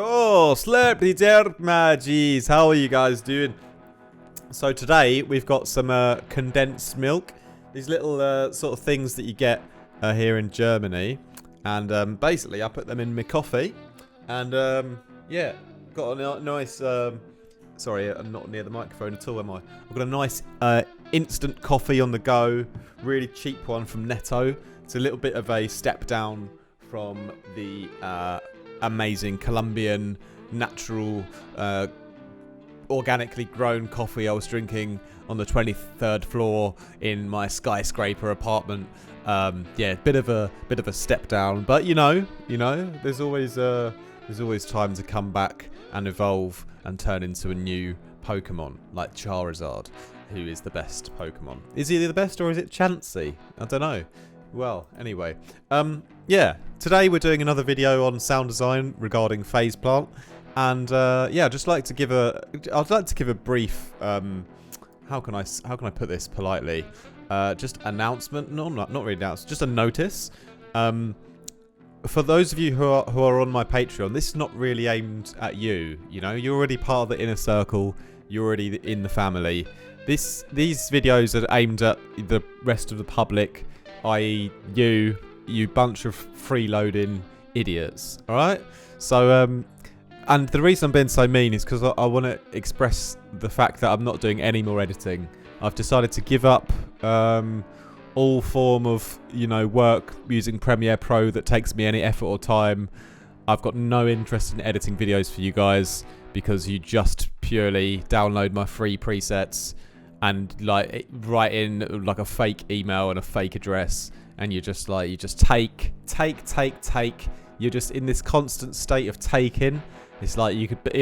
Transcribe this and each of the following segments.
Oh, slurpy derp maggies. How are you guys doing? So today we've got some condensed milk. These little sort of things that you get here in Germany. And basically I put them in my coffee. And yeah, got a nice... sorry, I'm not near the microphone at all, am I? I've got a nice instant coffee on the go. Really cheap one from Netto. It's a little bit of a step down from the amazing Colombian natural organically grown coffee I was drinking on the 23rd floor in my skyscraper apartment. Yeah, bit of a step down, but you know, there's always time to come back and evolve and turn into a new Pokemon like Charizard, who is the best Pokemon. Is he the best or is it Chansey? I don't know. Well, anyway, yeah, today we're doing another video on sound design regarding phase plant, and yeah, I'd like to give a brief, how can I put this politely, just announcement, not really announcement, just a notice. For those of you who are on my Patreon, this is not really aimed at you. You know, you're already part of the inner circle. You're already in the family. These videos are aimed at the rest of the public, i.e. you bunch of freeloading idiots. All right. So and the reason I'm being so mean is because I want to express the fact that I'm not doing any more editing. I've decided to give up all form of, work using Premiere Pro that takes me any effort or time. I've got no interest in editing videos for you guys because you just purely download my free presets and write in like a fake email and a fake address, and you just take. You're just in this constant state of taking. It's like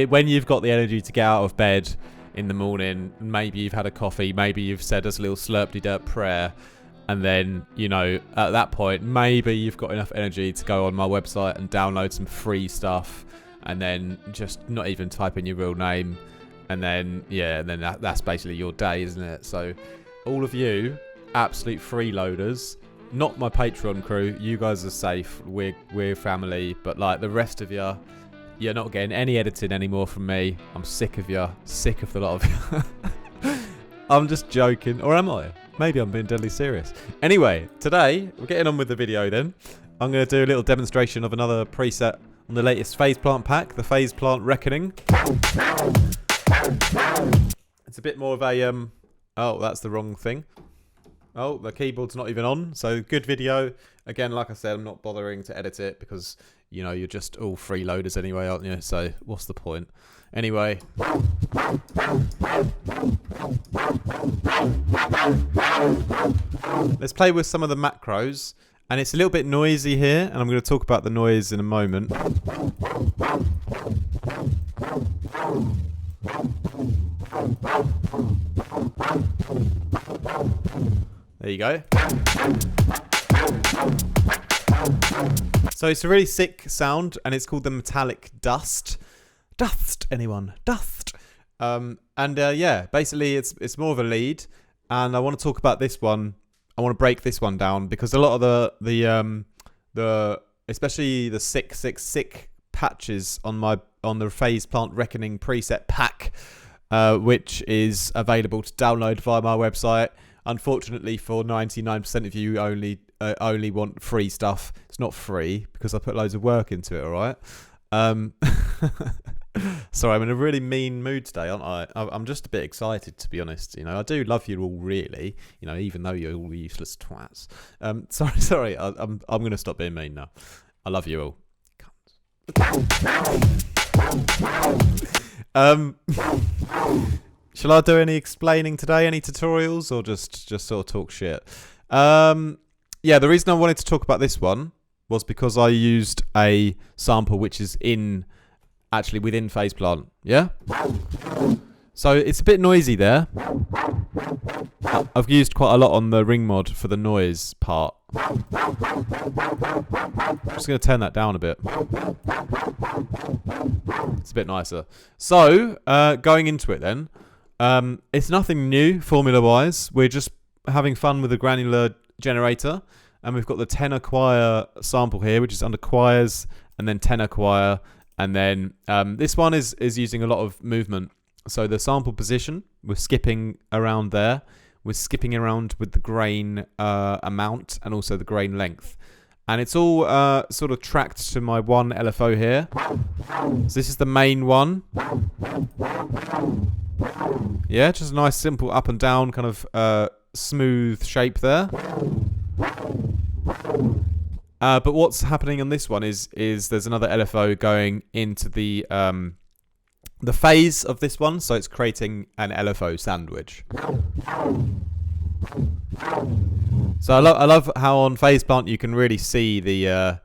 when you've got the energy to get out of bed in the morning, maybe you've had a coffee, maybe you've said a little slurpty-derp prayer, and then, at that point, maybe you've got enough energy to go on my website and download some free stuff, and then just not even type in your real name, and then, yeah, and then that's basically your day, isn't it? So, all of you, absolute freeloaders, not my Patreon crew, you guys are safe, we're family, but like the rest of you, you're not getting any editing anymore from me. I'm sick of you, sick of the lot of you. I'm just joking, or am I? Maybe I'm being deadly serious. Anyway, today, we're getting on with the video then. I'm going to do a little demonstration of another preset on the latest phase plant pack, the phase plant reckoning. It's a bit more of a, oh, that's the wrong thing. Oh, the keyboard's not even on, so good video. Again, like I said, I'm not bothering to edit it because, you're just all freeloaders anyway, aren't you? So what's the point? Anyway. Let's play with some of the macros. And it's a little bit noisy here, and I'm going to talk about the noise in a moment. There you go. So it's a really sick sound, and it's called the metallic dust. Dust, anyone? Dust. Yeah, basically it's more of a lead, and I want to talk about this one. I want to break this one down because a lot of the especially the 666 patches on the phase plant reckoning preset pack, which is available to download via my website. Unfortunately, for 99% of you, only want free stuff. It's not free because I put loads of work into it. All right. Sorry, I'm in a really mean mood today, aren't I? I'm just a bit excited, to be honest. I do love you all, really. Even though you're all useless twats. Sorry. I'm going to stop being mean now. I love you all. Shall I do any explaining today? Any tutorials, or just sort of talk shit? Yeah, the reason I wanted to talk about this one was because I used a sample which is actually within phase plant. Yeah? So it's a bit noisy there. I've used quite a lot on the ring mod for the noise part. I'm just going to turn that down a bit. It's a bit nicer. So, going into it then. It's nothing new formula-wise. We're just having fun with the granular generator. And we've got the tenor choir sample here, which is under choirs and then tenor choir. And then this one is using a lot of movement. So the sample position, we're skipping around there. We're skipping around with the grain amount and also the grain length. And it's all sort of tracked to my one LFO here. So this is the main one. Yeah, just a nice simple up and down kind of smooth shape there. But what's happening on this one is there's another LFO going into the phase of this one, so it's creating an LFO sandwich. So I love how on phase plant you can really see the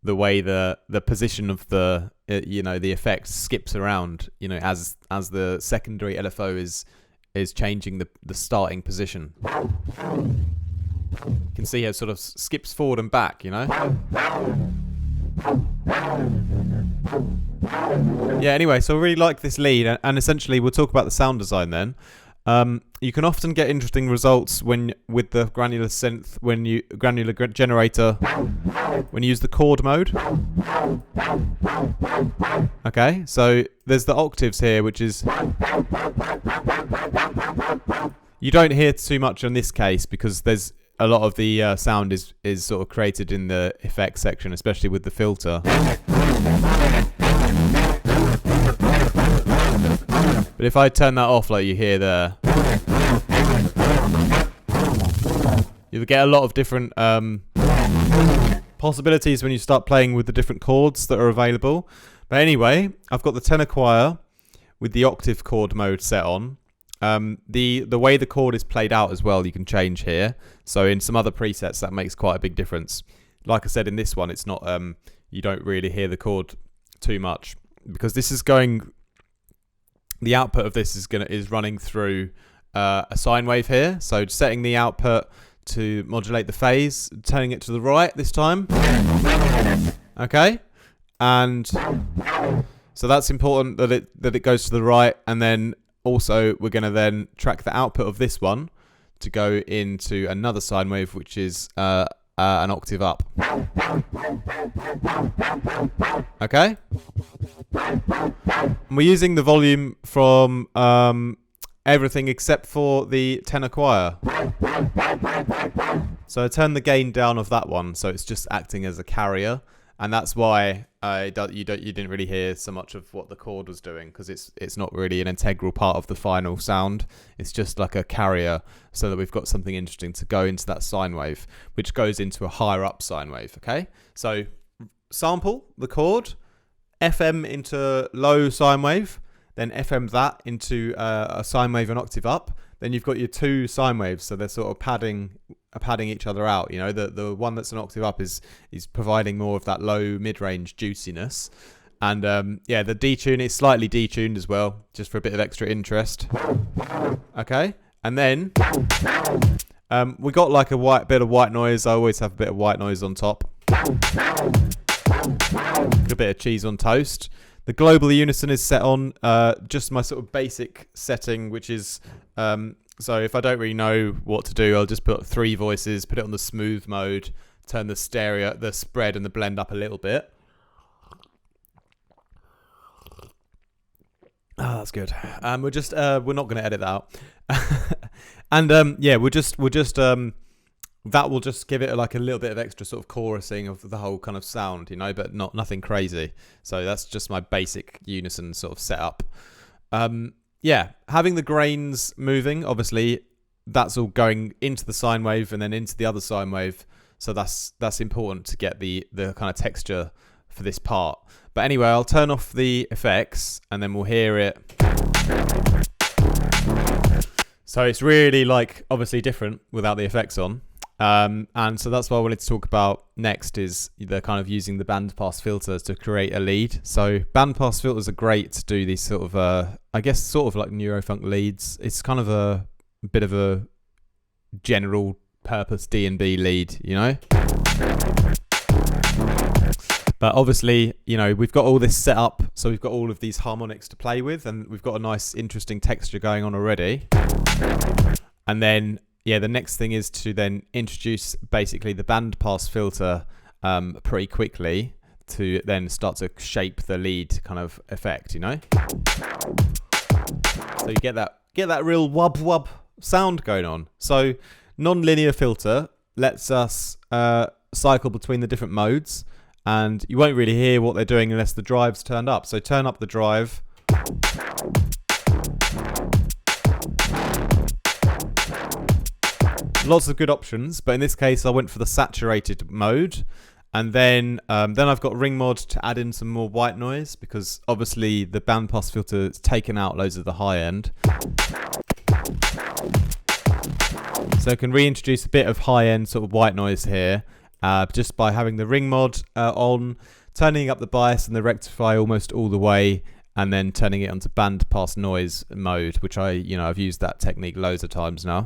way the position of the the effect skips around, as the secondary LFO is changing the starting position. You can see how it sort of skips forward and back, Yeah, anyway, so I really like this lead, and essentially we'll talk about the sound design then. You can often get interesting results with the granular synth, granular generator, when you use the chord mode. Okay, so there's the octaves here, which is... You don't hear too much in this case because there's a lot of the sound is sort of created in the effects section, especially with the filter. But if I turn that off like you hear there, you'll get a lot of different possibilities when you start playing with the different chords that are available. But anyway, I've got the tenor choir with the octave chord mode set on. The way the chord is played out as well, you can change here. So in some other presets, that makes quite a big difference. Like I said, in this one, it's not you don't really hear the chord too much because this is going. The output of this is running through a sine wave here. So setting the output to modulate the phase, turning it to the right this time. Okay, and so that's important that it goes to the right, and then also we're going to then track the output of this one to go into another sine wave, which is an octave up. Okay. And we're using the volume from everything except for the tenor choir. So I turned the gain down of that one, so it's just acting as a carrier, and that's why you didn't really hear so much of what the chord was doing, because it's not really an integral part of the final sound. It's just like a carrier, so that we've got something interesting to go into that sine wave, which goes into a higher up sine wave. Okay, so sample the chord, FM into low sine wave, then FM that into a sine wave an octave up. Then you've got your two sine waves, so they're sort of padding each other out. The one that's an octave up is providing more of that low mid-range juiciness, and the detune is slightly detuned as well, just for a bit of extra interest. Okay, and then we got like a bit of white noise. I always have a bit of white noise on top. A bit of cheese on toast. The global unison is set on just my sort of basic setting, which is so if I don't really know what to do, I'll just put 3 voices, put it on the smooth mode, turn the spread and the blend up a little bit. Ah, that's good. We're not going to edit that out. And that will just give it like a little bit of extra sort of chorusing of the whole kind of sound, but nothing crazy. So that's just my basic unison sort of setup. Having the grains moving, obviously, that's all going into the sine wave and then into the other sine wave. So that's important to get the kind of texture for this part. But anyway, I'll turn off the effects and then we'll hear it. So it's really like obviously different without the effects on. And so that's what I wanted to talk about next, is the kind of using the bandpass filters to create a lead. So bandpass filters are great to do these sort of, I guess, sort of like neurofunk leads. It's kind of a bit of a general purpose DNB lead, But obviously, we've got all this set up, so we've got all of these harmonics to play with, and we've got a nice, interesting texture going on already. And then the next thing is to then introduce basically the bandpass filter pretty quickly to then start to shape the lead kind of effect, you know. So you get that real wub wub sound going on. So non-linear filter lets us cycle between the different modes, and you won't really hear what they're doing unless the drive's turned up. So turn up the drive. Lots of good options, but in this case I went for the saturated mode, and then I've got ring mod to add in some more white noise, because obviously the bandpass filter has taken out loads of the high end. So I can reintroduce a bit of high end sort of white noise here, just by having the ring mod on, turning up the bias and the rectify almost all the way, and then turning it onto bandpass noise mode, which I've used that technique loads of times now.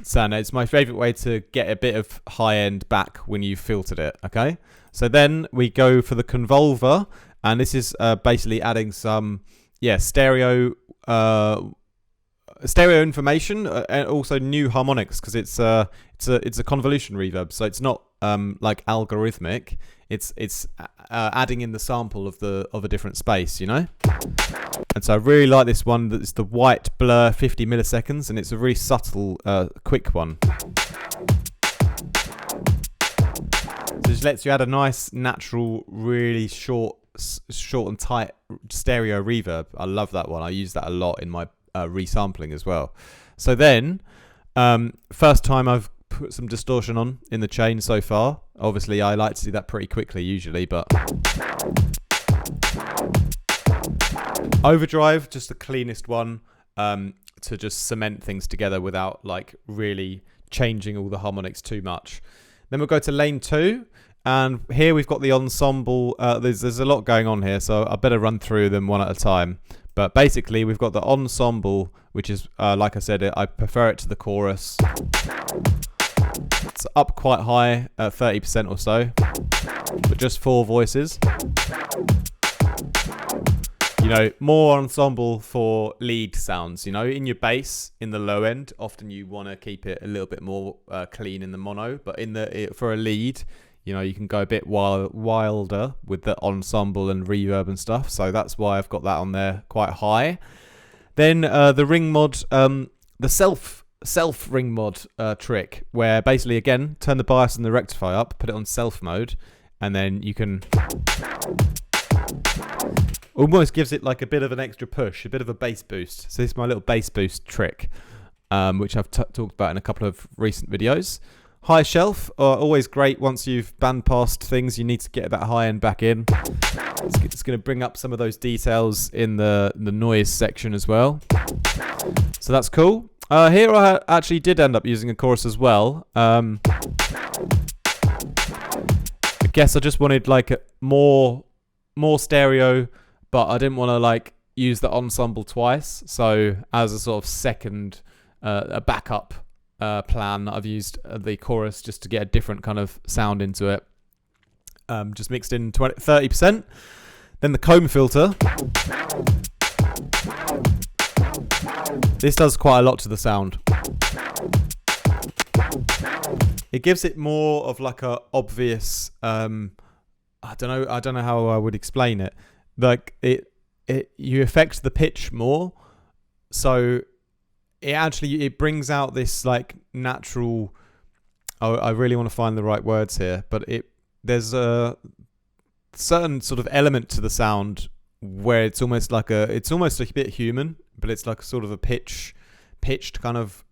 So it's my favorite way to get a bit of high end back when you've filtered it. Okay, so then we go for the convolver, and this is basically adding some stereo information and also new harmonics, because it's a convolution reverb, so it's not like algorithmic. It's adding in the sample of a different space, you know. And so I really like this one. That's the white blur 50 milliseconds, and it's a really subtle, quick one. So it just lets you add a nice, natural, really short and tight stereo reverb. I love that one. I use that a lot in my resampling as well. So then, first time I've put some distortion on in the chain so far. Obviously, I like to do that pretty quickly usually, but overdrive, just the cleanest one, to just cement things together without like really changing all the harmonics too much. Then we'll go to lane 2, and here we've got the ensemble. There's a lot going on here, so I better run through them one at a time. But basically, we've got the ensemble, which is, like I said, I prefer it to the chorus. It's up quite high, 30% or so, but just 4 voices. You know, more ensemble for lead sounds. You know, in your bass, in the low end, often you want to keep it a little bit more clean in the mono, but for a lead, you know, you can go a bit wilder with the ensemble and reverb and stuff. So that's why I've got that on there quite high. Then the ring mod, the self ring mod trick, where basically, again, turn the bias and the rectify up, put it on self mode, and then you can almost gives it like a bit of an extra push, a bit of a bass boost. So this is my little bass boost trick, which I've talked about in a couple of recent videos. High shelf are always great. Once you've bandpassed things, you need to get that high end back in. It's going to bring up some of those details in the noise section as well. So that's cool. Here I actually did end up using a chorus as well. I guess I just wanted like more stereo, but I didn't want to like use the ensemble twice. So as a sort of second, a backup plan, I've used the chorus just to get a different kind of sound into it. Just mixed in 30%. Then the comb filter. This does quite a lot to the sound. It gives it more of like a obvious, I don't know how I would explain it. Like you affect the pitch more, so it brings out this like natural. I really want to find the right words here, but there's a certain sort of element to the sound where it's almost like a bit human, but it's like sort of a pitched kind of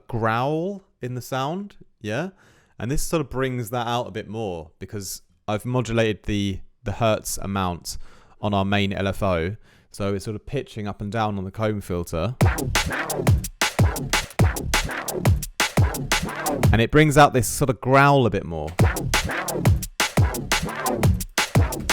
growl in the sound, yeah. And this sort of brings that out a bit more because I've modulated the hertz amount on our main LFO, so it's sort of pitching up and down on the comb filter, and it brings out this sort of growl a bit more.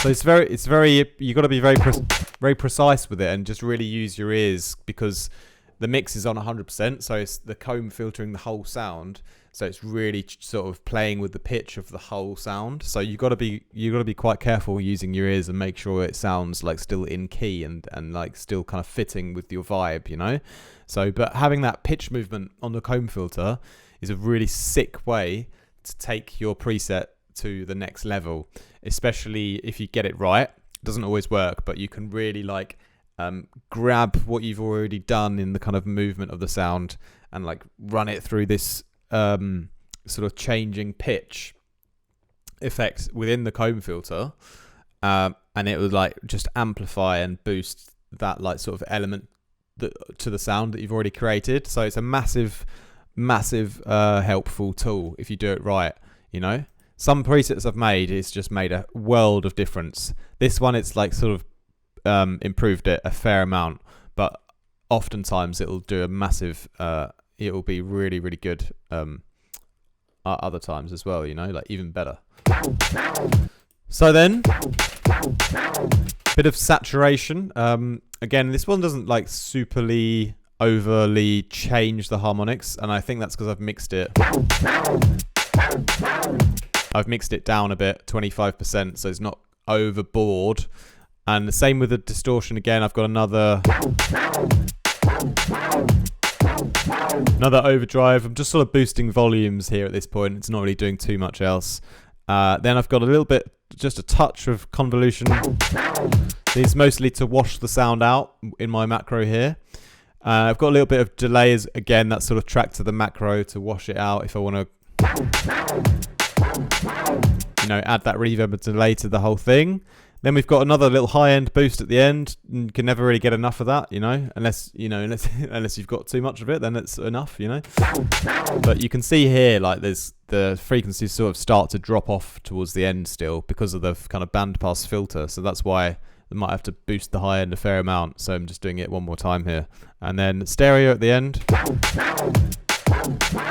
So it's very you got to be very precise with it and just really use your ears, because the mix is on 100%, so it's the comb filtering the whole sound, so it's really sort of playing with the pitch of the whole sound. So you got to be quite careful using your ears and make sure it sounds like still in key and like still kind of fitting with your vibe, you know. So but having that pitch movement on the comb filter is a really sick way to take your preset to the next level, especially if you get it right. It doesn't always work, but you can really like grab what you've already done in the kind of movement of the sound and like run it through this sort of changing pitch effect within the comb filter, and it would like just amplify and boost that like sort of element to the sound that you've already created. So it's a massive helpful tool if you do it right. You know, some presets I've made, it's just made a world of difference. This one, it's like sort of improved it a fair amount, but oftentimes it'll do a massive it will be really good other times as well, you know, like even better. So then, bit of saturation. Again, this one doesn't like superly overly change the harmonics, and I think that's because I've mixed it down a bit, 25%, so it's not overboard. And the same with the distortion. Again, I've got another overdrive. I'm just sort of boosting volumes here at this point. It's not really doing too much else. Then I've got a little bit, just a touch of convolution. It's mostly to wash the sound out in my macro here. I've got a little bit of delays. Again, that's sort of tracked to the macro to wash it out if I want to, you know, add that reverb and delay to the whole thing. Then we've got another little high-end boost at the end. You can never really get enough of that, you know, unless you've got too much of it, then it's enough, you know. But you can see here, like, there's the frequencies sort of start to drop off towards the end still because of the kind of bandpass filter. So that's why I might have to boost the high end a fair amount. So I'm just doing it one more time here. And then stereo at the end.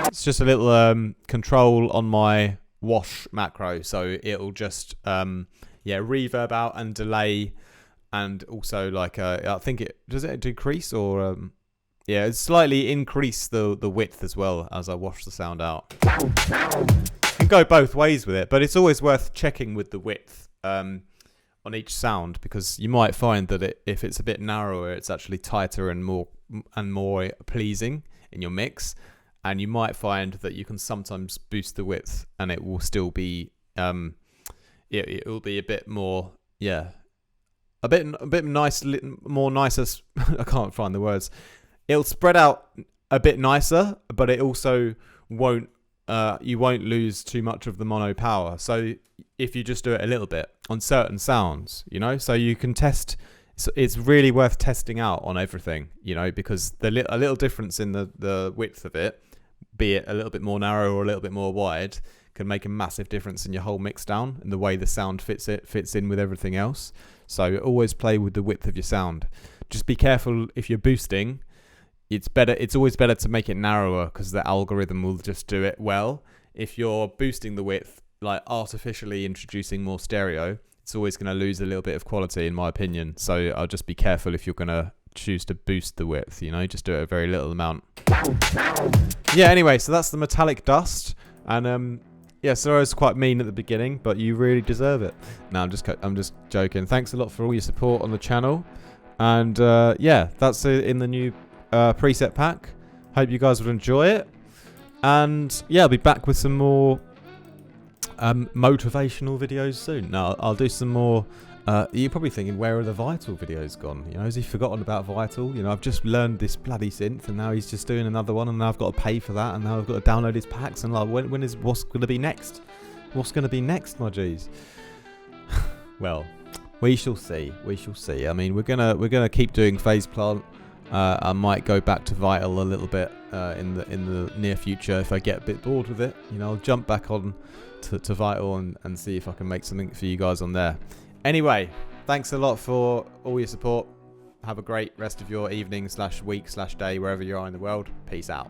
It's just a little control on my wash macro. So it'll just... reverb out and delay, and also like I think does it decrease or it slightly increase the width as well as I wash the sound out. Can go both ways with it, but it's always worth checking with the width on each sound, because you might find that if it's a bit narrower, it's actually tighter and more pleasing in your mix, and you might find that you can sometimes boost the width and it will still be it will be a bit more, a bit nice, more nicer. I can't find the words. It'll spread out a bit nicer, but it also won't. You won't lose too much of the mono power. So if you just do it a little bit on certain sounds, you know, so you can test. It's really worth testing out on everything, you know, because a little difference in the width of it, be it a little bit more narrow or a little bit more wide, can make a massive difference in your whole mix down and the way the sound fits in with everything else. So always play with the width of your sound. Just be careful if you're boosting. It's always better to make it narrower, because the algorithm will just do it well. If you're boosting the width, like artificially introducing more stereo, it's always going to lose a little bit of quality, in my opinion. So I'll just be careful if you're going to choose to boost the width, you know, just do it a very little amount. Anyway, so that's the metallic dust. And sorry I was quite mean at the beginning, but you really deserve it. No, I'm just joking. Thanks a lot for all your support on the channel. And that's it in the new preset pack. Hope you guys would enjoy it. And I'll be back with some more motivational videos soon. No, I'll do some more. You're probably thinking, where are the Vital videos gone? You know, has he forgotten about Vital? You know, I've just learned this bloody synth, and now he's just doing another one, and now I've got to pay for that, and now I've got to download his packs, and like, what's going to be next? What's going to be next, my G's? Well, we shall see. We shall see. I mean, we're gonna keep doing Phase Plant. I might go back to Vital a little bit in the near future if I get a bit bored with it. You know, I'll jump back on to Vital and see if I can make something for you guys on there. Anyway, thanks a lot for all your support. Have a great rest of your evening /week/day, wherever you are in the world. Peace out.